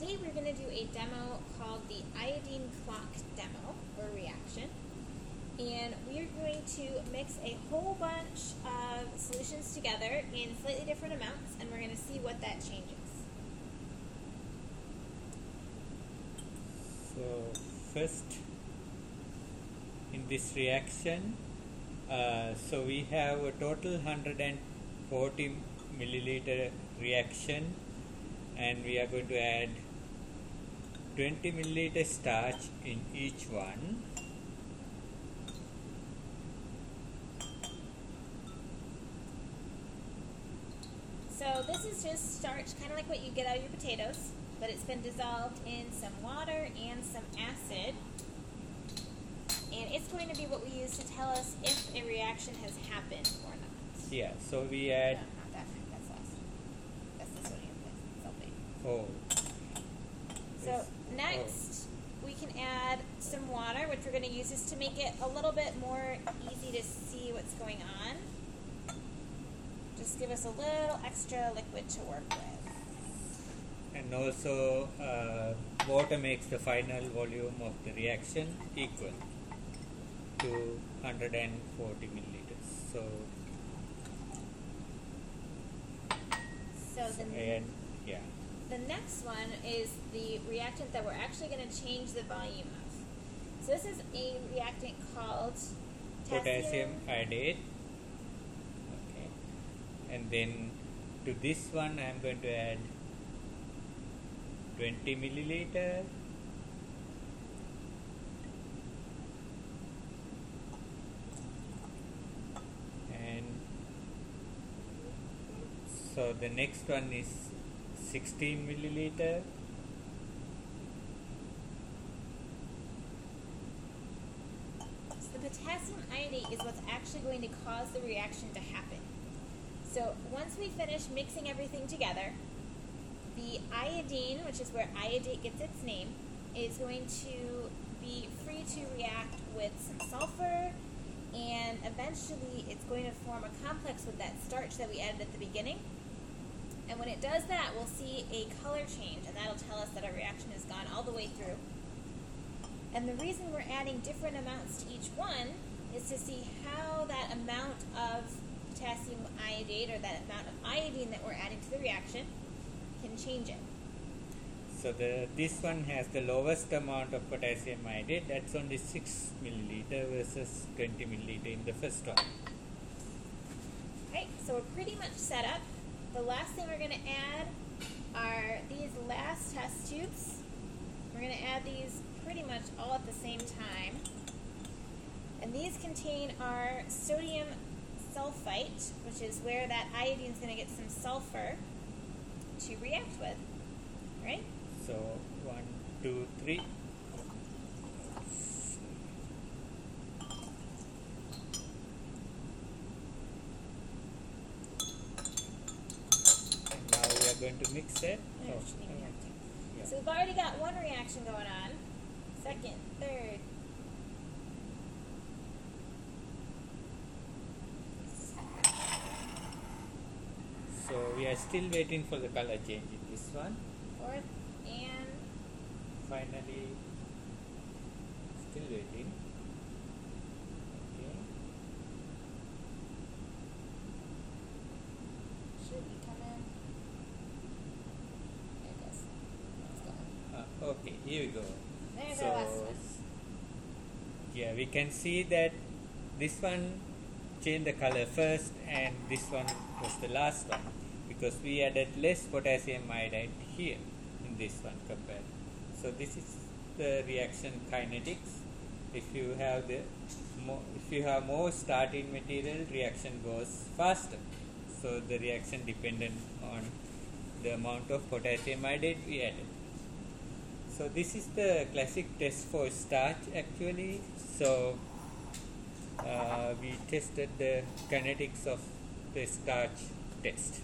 today we're going to do a demo called the Iodine Clock demo, or reaction. And we're going to mix a whole bunch of solutions together in slightly different amounts, and we're going to see what that changes. So first, in this reaction, so we have a total 140 milliliter reaction, and we are going to add 20 milliliter starch in each one. So this is just starch, kind of like what you get out of your potatoes, but it's been dissolved in some water and some acid. And it's going to be what we use to tell us if a reaction has happened or not. Yeah, so we add... No, not that one, that's less. That's the sodium sulfate. Oh. So next, we can add some water, which we're going to use just to make it a little bit more easy to see what's going on. Just give us a little extra liquid to work with. And also, water makes the final volume of the reaction equal to 140 milliliters. So the next one is the reactant that we're actually going to change the volume of. So this is a reactant called potassium iodate. Okay. And then to this one I am going to add 20 milliliter. And so the next one is 16 milliliter. So the potassium iodate is what's actually going to cause the reaction to happen. So once we finish mixing everything together, the iodine, which is where iodate gets its name, is going to be free to react with some sulfur, and eventually it's going to form a complex with that starch that we added at the beginning. And when it does that, we'll see a color change, and that'll tell us that our reaction has gone all the way through. And the reason we're adding different amounts to each one is to see how that amount of potassium iodate, or that amount of iodine that we're adding to the reaction, can change it. So this one has the lowest amount of potassium iodate, that's only 6 milliliter versus 20 milliliter in the first one. Right, so we're pretty much set up. The last thing we're going to add are these last test tubes. We're going to add these pretty much all at the same time. And these contain our sodium sulfite, which is where that iodine is going to get some sulfur to react with, right? So 1, 2, 3. And now we are going to mix it. Yeah. So we've already got one reaction going on. Second, third. So we are still waiting for the color change in this one. Fourth, and finally, still waiting. Okay. should be coming. There it goes. It's going. Okay, here we go. There's our last one. Yeah, we can see that this one changed the color first, and this one was the last one, because we added less potassium iodide here in this one compared. So this is the reaction kinetics. If you have more starting material, reaction goes faster. So the reaction dependent on the amount of potassium iodide we added. So this is the classic test for starch actually. So we tested the kinetics of the starch test.